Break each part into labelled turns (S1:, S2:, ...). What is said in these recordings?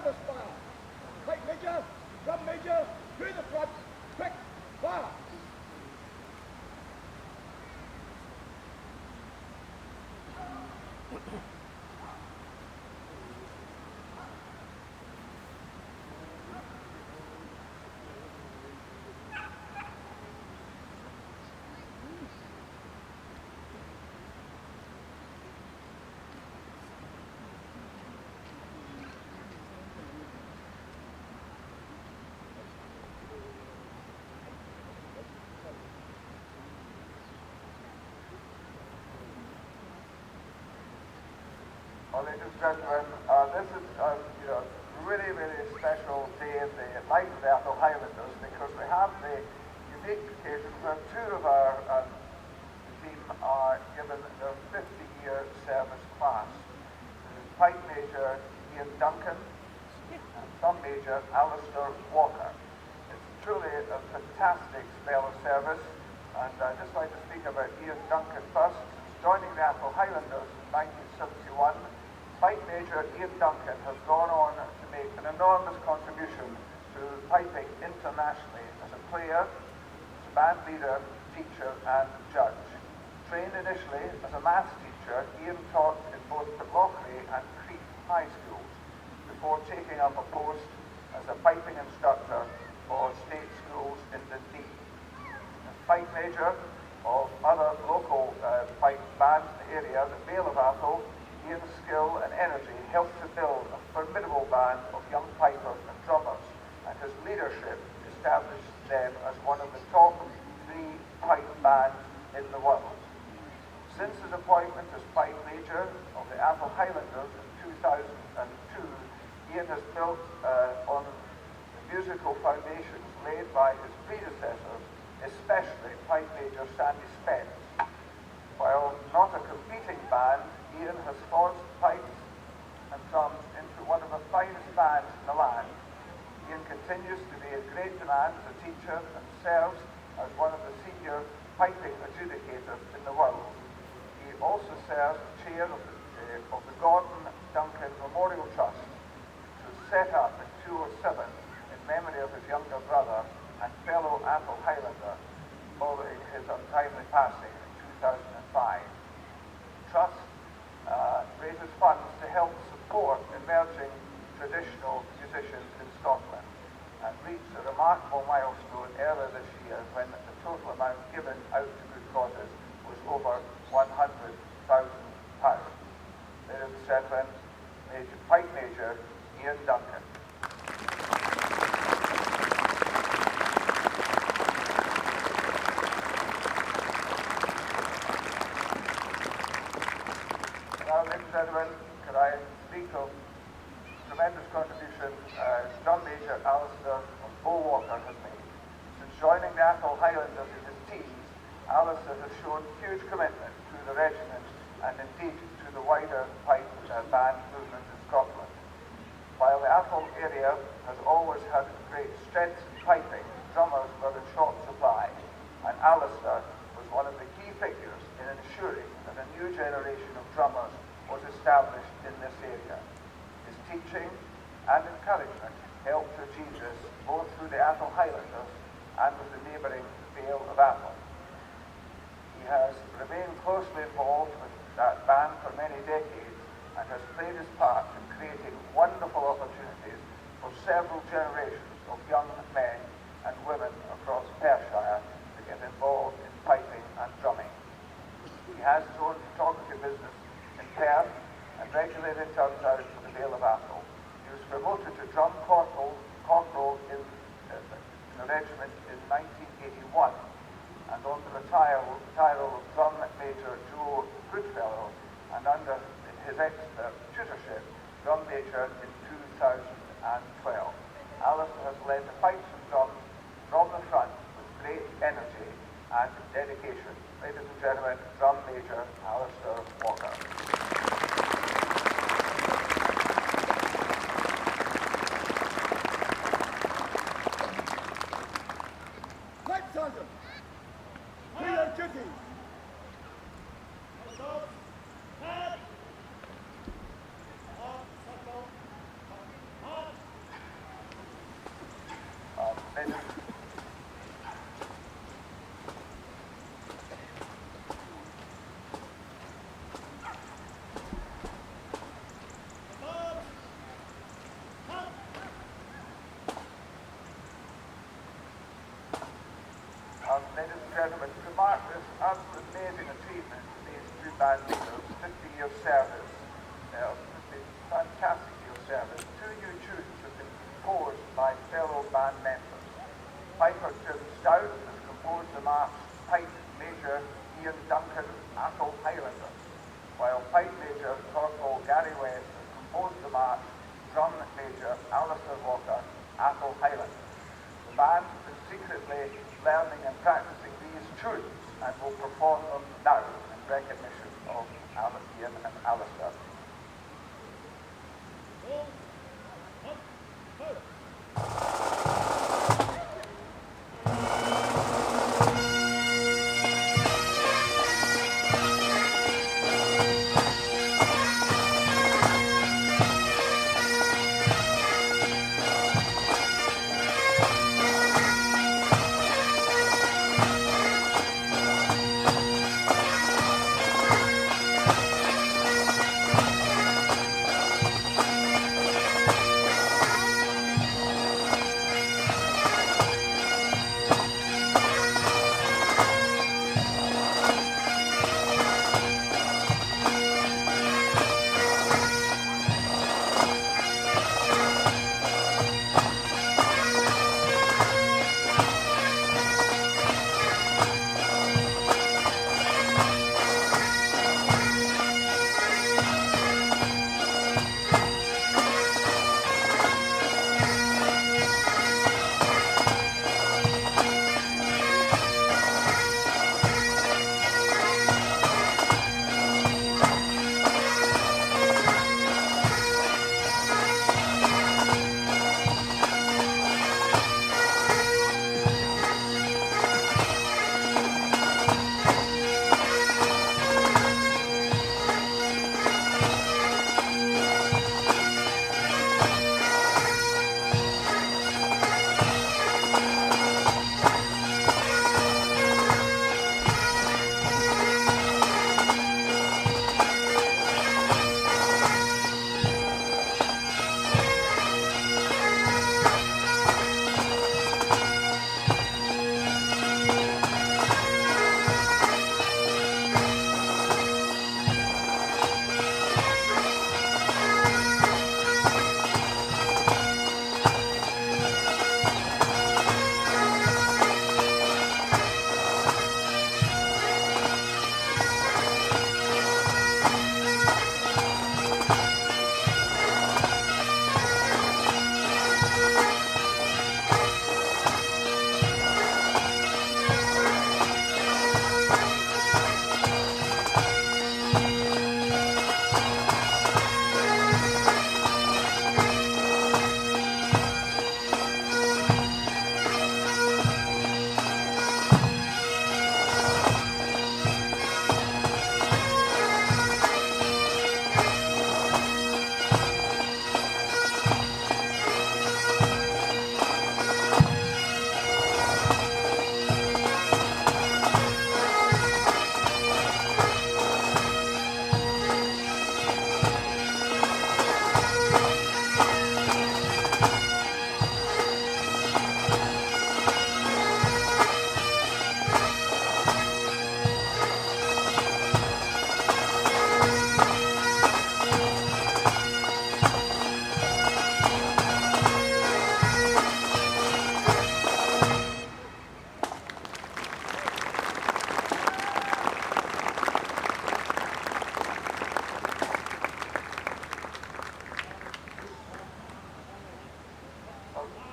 S1: Highlanders fire! Pipe Major, Drum Major, to the front, quick, fire!
S2: Well, ladies and gentlemen, this is a really, really special day in the life of the Atholl Highlanders because we have the unique occasion where two of our team are given their 50-year service class. This is Pipe Major Ian Duncan and Drum Major Alister Walker. It's truly a fantastic spell of service, and I'd just like to speak about Ian Duncan first. Since joining the Atholl Highlanders in 1971, Pipe Major Ian Duncan has gone on to make an enormous contribution to piping internationally as a player, as a band leader, teacher and judge. Trained initially as a maths teacher, Ian taught in both Perthshire and Crete high schools before taking up a post as a piping instructor for state schools in Dundee. As Pipe Major of other local pipe bands in the area, the Vale of Atholl, Ian's skill and energy helped to build a formidable band of young pipers and drummers, and his leadership established them as one of the top 3 pipe bands in the world. Since his appointment as Pipe Major of the Atholl Highlanders in 2002, Ian has built on the musical foundations laid by his predecessors, especially Pipe Major Sandy Spence. While not a competing band, Ian has forged pipes and drums into one of the finest bands in the land. Ian continues to be in great demand as a teacher and serves as one of the senior piping adjudicators in the world. He also serves as chair of the Gordon Duncan Memorial Trust, which was set up in 2007 in memory of his younger brother and fellow Atholl Highlander following his untimely passing in 2005. The trust raises funds to help support emerging traditional musicians in Scotland and reached a remarkable milestone earlier this year when the total amount given out to good causes was over £100,000. Ladies and gentlemen, Pipe Major Ian Duncan. Now, ladies and gentlemen, could I speak of tremendous contribution Drum Major Alister Bo Walker has made. Since joining the Atholl Highlanders in his teens, Alister has shown huge commitment to the regiment and indeed to the wider pipe band movement in Scotland. While the Atholl area has always had great strength in piping, drummers were in short supply, and Alister was one of the key figures in ensuring that a new generation of drummers was established in this area. His teaching and encouragement helped to achieve this both through the Atholl Highlanders and with the neighbouring Vale of Atholl. He has remained closely involved with that band for many decades and has played his part in creating wonderful opportunities for several generations of young men and women across Perthshire to get involved in piping and drumming. He has his own photography business in Perth and regularly returns out to the Vale of Atholl. He was promoted to drum corporal in the regiment in 1981 and on the title of Drum Major Joe Goodfellow, and under his expert tutorship, Drum Major in 2012. Alister has led the pipes and drums from the front with great energy and dedication. Ladies and gentlemen, Drum Major Alister Walker.
S1: Pipe Sergeant, do your duty.
S2: gentlemen, to mark this absolute amazing achievement of these two band leaders, 50 years service, 50 fantastic years service, two new tunes have been composed by fellow band members. Piper Jim Stout has composed the march Pipe Major Ian Duncan, Atholl Highlanders, while Pipe Major Corporal Gary West has composed the march Drum Major Alister Walker, Atholl Highlanders. The band has been secretly learning and practicing these tunes and will perform them now in recognition of Ian and Alister.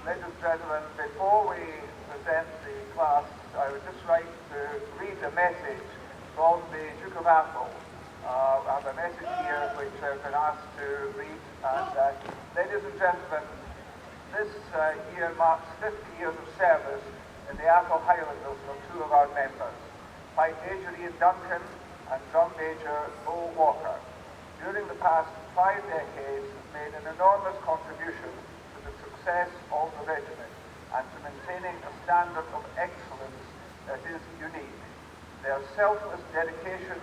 S2: Ladies and gentlemen, before we present the class, I would just like to read a message from the Duke of Atholl. I have a message here which I've been asked to read. And ladies and gentlemen, this year marks 50 years of service in the Atholl Highlanders for two of our members, Pipe Major Ian Duncan and Drum Major Bo Walker. During the past 5 decades, have made an enormous contribution to the success of the regiment and to maintaining a standard of excellence that is unique. Their selfless dedication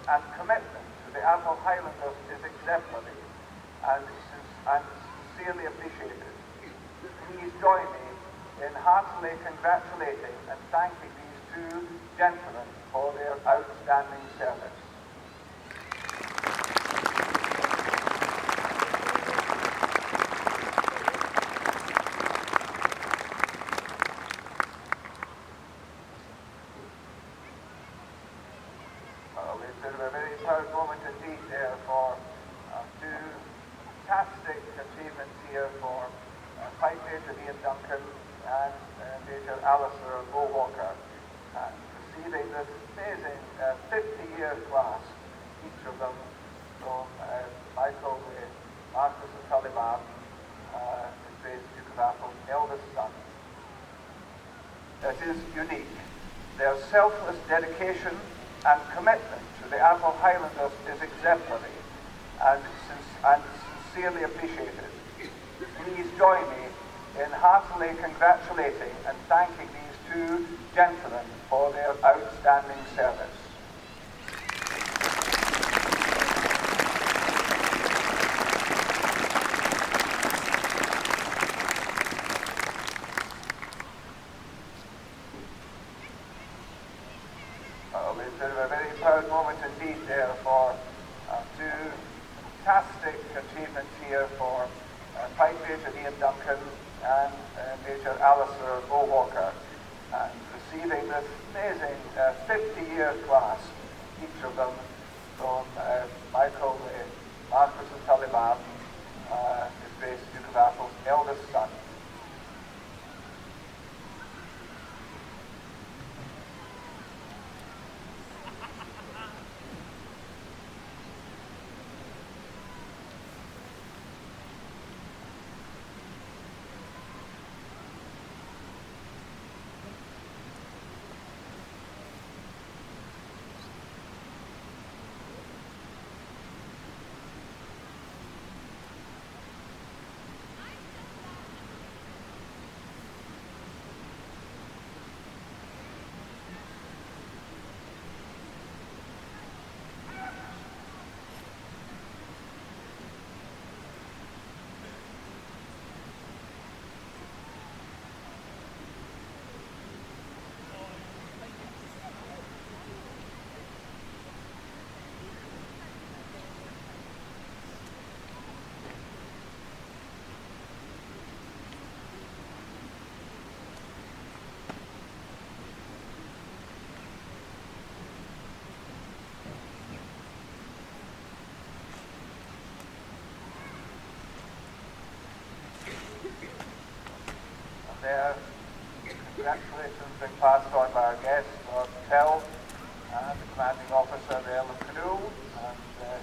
S2: and commitment to the Atholl Highlanders is exemplary and sincerely appreciated. Please join me in heartily congratulating and thanking these two gentlemen for their outstanding service. It's a very proud moment indeed there for two fantastic achievements here for Fight Major Ian Duncan and Major Alister Bo Walker, receiving this amazing 50-year clasp, each of them from Michael, the Marquess of Tullibardine, his great Duke of Atholl's eldest son. It is unique. Their selfless dedication and commitment to the Atholl Highlanders is exemplary and sincerely appreciated. Please join me in heartily congratulating and thanking these two gentlemen for their outstanding service. It's a very proud moment indeed there for two fantastic achievements here for Fight Major Ian Duncan and Major Alister Bo Walker, receiving this amazing 50-year clasp, each of them from Michael, the Marquess of Tullibardine, his great Duke of Atholl's eldest son. There, congratulations being passed on by our guest, Lord Atholl, and the commanding officer, the Earl of Canoe, and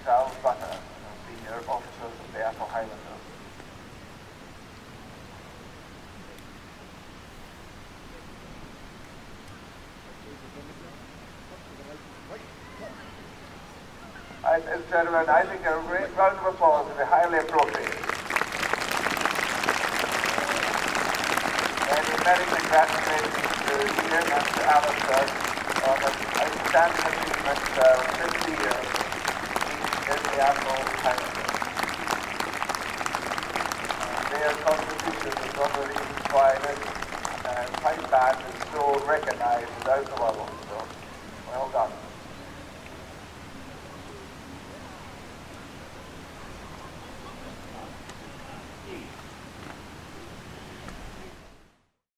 S2: Charles Butter, senior officers of the Atholl Highlanders. Ladies and gentlemen, I think a great round of applause would be highly appropriate. Many congratulations to Ian and to Alister on an outstanding achievement of 50 years in the Atholl Highlanders. Their contribution is one of the reasons why this pipe band is so recognised throughout the world. So